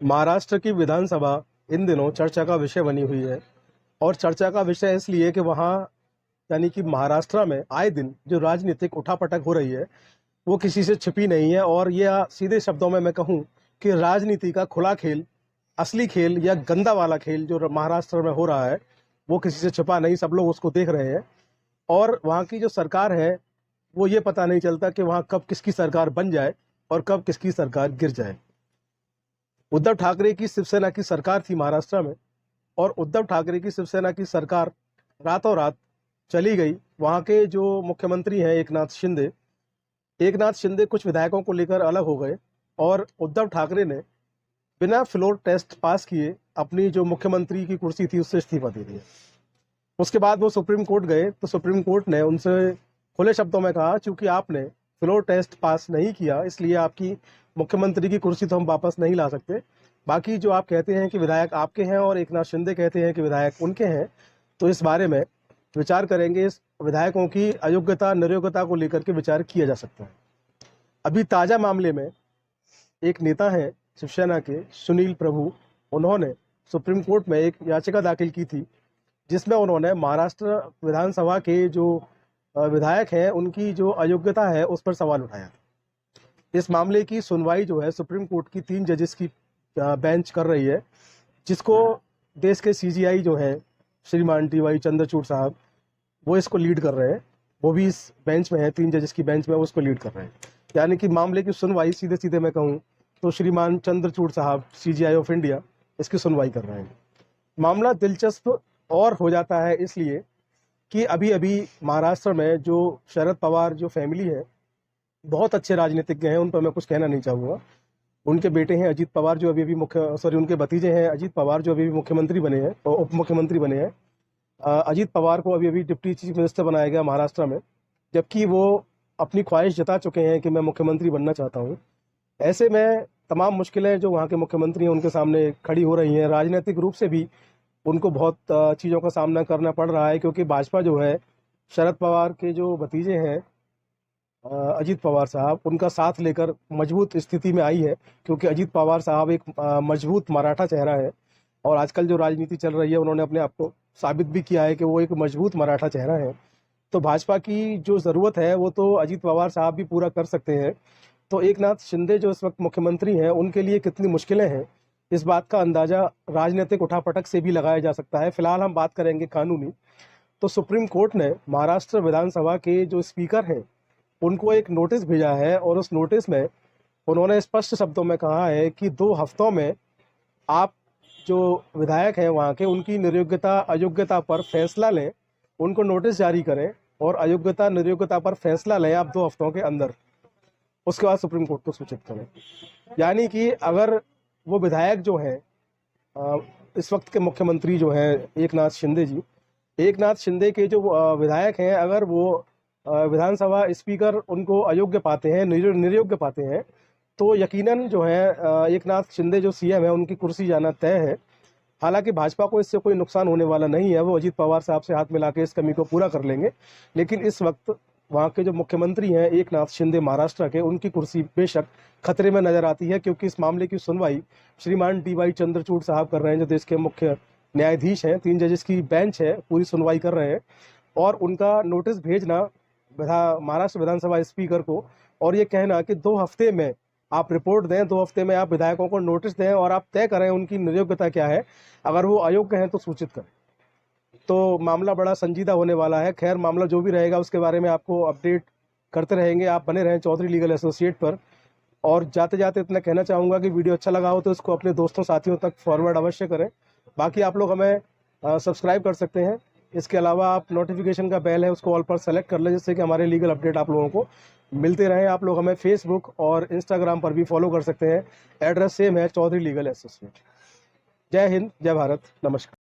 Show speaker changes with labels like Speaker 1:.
Speaker 1: महाराष्ट्र की विधानसभा इन दिनों चर्चा का विषय बनी हुई है। और चर्चा का विषय इसलिए कि वहाँ यानी कि महाराष्ट्र में आए दिन जो राजनीतिक उठापटक हो रही है वो किसी से छिपी नहीं है। और यह सीधे शब्दों में मैं कहूँ कि राजनीति का खुला खेल, असली खेल या गंदा वाला खेल जो महाराष्ट्र में हो रहा है वो किसी से छिपा नहीं, सब लोग उसको देख रहे हैं। और वहाँ की जो सरकार है वो ये पता नहीं चलता कि वहाँ कब किसकी सरकार बन जाए और कब किसकी सरकार गिर जाए। उद्धव ठाकरे की शिवसेना की सरकार थी महाराष्ट्र में, और उद्धव ठाकरे की शिवसेना की सरकार रातों रात चली गई। वहाँ के जो मुख्यमंत्री हैं एकनाथ शिंदे कुछ विधायकों को लेकर अलग हो गए और उद्धव ठाकरे ने बिना फ्लोर टेस्ट पास किए अपनी जो मुख्यमंत्री की कुर्सी थी उससे इस्तीफा दे दिया। उसके बाद वो सुप्रीम कोर्ट गए तो सुप्रीम कोर्ट ने उनसे खुले शब्दों में कहा, चूंकि आपने फ्लोर टेस्ट पास नहीं किया इसलिए आपकी मुख्यमंत्री की कुर्सी तो हम वापस नहीं ला सकते। बाकी जो आप कहते हैं कि विधायक आपके हैं और एकनाथ शिंदे कहते हैं कि विधायक उनके हैं, तो इस बारे में विचार करेंगे। इस विधायकों की अयोग्यता निरयोग्यता को लेकर के विचार किया जा सकता है। अभी ताजा मामले में एक नेता है शिवसेना के, सुनील प्रभु, उन्होंने सुप्रीम कोर्ट में एक याचिका दाखिल की थी जिसमें उन्होंने महाराष्ट्र विधानसभा के जो विधायक हैं उनकी जो अयोग्यता है उस पर सवाल उठाया। इस मामले की सुनवाई जो है सुप्रीम कोर्ट की 3 जजेस की बेंच कर रही है, जिसको देश के सीजीआई जो है श्रीमान टी वाई चंद्रचूड़ साहब वो इसको लीड कर रहे हैं। वो भी इस बेंच में है, 3 जजेस की बेंच में, वो उसको लीड कर रहे हैं। यानी कि मामले की सुनवाई सीधे सीधे मैं कहूँ तो श्रीमान चंद्रचूड़ साहब सीजीआई ऑफ इंडिया इसकी सुनवाई कर रहे हैं। मामला दिलचस्प और हो जाता है इसलिए कि अभी अभी महाराष्ट्र में जो शरद पवार जो फैमिली है बहुत अच्छे राजनीतिज्ञ हैं, उन पर मैं कुछ कहना नहीं चाहूँगा। उनके बेटे हैं अजीत पवार जो अभी अभी उनके भतीजे हैं अजीत पवार जो अभी अभी मुख्यमंत्री बने हैं और उप मुख्यमंत्री बने हैं। अजीत पवार को अभी अभी डिप्टी चीफ मिनिस्टर बनाया गया महाराष्ट्र में, जबकि वो अपनी ख्वाहिश जता चुके हैं कि मैं मुख्यमंत्री बनना चाहता हूँ। ऐसे में तमाम मुश्किलें जो वहाँ के मुख्यमंत्री हैं उनके सामने खड़ी हो रही हैं। राजनीतिक रूप से भी उनको बहुत चीज़ों का सामना करना पड़ रहा है, क्योंकि भाजपा जो है शरद पवार के जो भतीजे हैं अजीत पवार साहब, उनका साथ लेकर मजबूत स्थिति में आई है, क्योंकि अजीत पवार साहब एक मजबूत मराठा चेहरा है। और आजकल जो राजनीति चल रही है उन्होंने अपने आप को साबित भी किया है कि वो एक मजबूत मराठा चेहरा है। तो भाजपा की जो ज़रूरत है वो तो अजीत पवार साहब भी पूरा कर सकते हैं। तो एकनाथ शिंदे जो इस वक्त मुख्यमंत्री हैं उनके लिए कितनी मुश्किलें हैं इस बात का अंदाज़ा राजनीतिक उठापटक से भी लगाया जा सकता है। फिलहाल हम बात करेंगे कानूनी। तो सुप्रीम कोर्ट ने महाराष्ट्र विधानसभा के जो स्पीकर हैं उनको एक नोटिस भेजा है, और उस नोटिस में उन्होंने स्पष्ट शब्दों में कहा है कि 2 हफ्तों में आप जो विधायक हैं वहाँ के उनकी निरयोग्यता अयोग्यता पर फैसला लें, उनको नोटिस जारी करें और अयोग्यता निरयोग्यता पर फैसला लें आप 2 हफ्तों के अंदर। उसके बाद सुप्रीम कोर्ट को सूचित करें। यानी कि अगर वो विधायक जो हैं इस वक्त के मुख्यमंत्री जो हैं एकनाथ शिंदे के जो विधायक हैं, अगर वो विधानसभा स्पीकर उनको अयोग्य पाते हैं, निरयोग्य पाते हैं, तो यकीनन जो है एकनाथ शिंदे जो सीएम है उनकी कुर्सी जाना तय है। हालांकि भाजपा को इससे कोई नुकसान होने वाला नहीं है, वो अजीत पवार साहब से हाथ मिला के इस कमी को पूरा कर लेंगे। लेकिन इस वक्त वहाँ के जो मुख्यमंत्री हैं एकनाथ शिंदे महाराष्ट्र के, उनकी कुर्सी बेशक खतरे में नजर आती है, क्योंकि इस मामले की सुनवाई श्रीमान टी वाई चंद्रचूड़ साहब कर रहे हैं, जो देश के मुख्य न्यायाधीश हैं। 3 जजेस की बेंच है, पूरी सुनवाई कर रहे हैं। और उनका नोटिस भेजना महाराष्ट्र विधानसभा स्पीकर को और ये कहना कि 2 हफ्ते में आप रिपोर्ट दें, 2 हफ्ते में आप विधायकों को नोटिस दें और आप तय करें उनकी निरयोग्यता क्या है, अगर वो अयोग्य हैं तो सूचित करें, तो मामला बड़ा संजीदा होने वाला है। खैर, मामला जो भी रहेगा उसके बारे में आपको अपडेट करते रहेंगे। आप बने रहें चौधरी लीगल एसोसिएट पर। और जाते जाते इतना कहना चाहूँगा कि वीडियो अच्छा लगा हो तो इसको अपने दोस्तों साथियों तक फॉरवर्ड अवश्य करें। बाकी आप लोग हमें सब्सक्राइब कर सकते हैं। इसके अलावा आप नोटिफिकेशन का बेल है उसको ऑल पर सेलेक्ट कर लें, जिससे कि हमारे लीगल अपडेट आप लोगों को मिलते रहें। आप लोग हमें फेसबुक और इंस्टाग्राम पर भी फॉलो कर सकते हैं। एड्रेस सेम है, चौधरी लीगल एसोसिएट। जय हिंद, जय भारत, नमस्कार।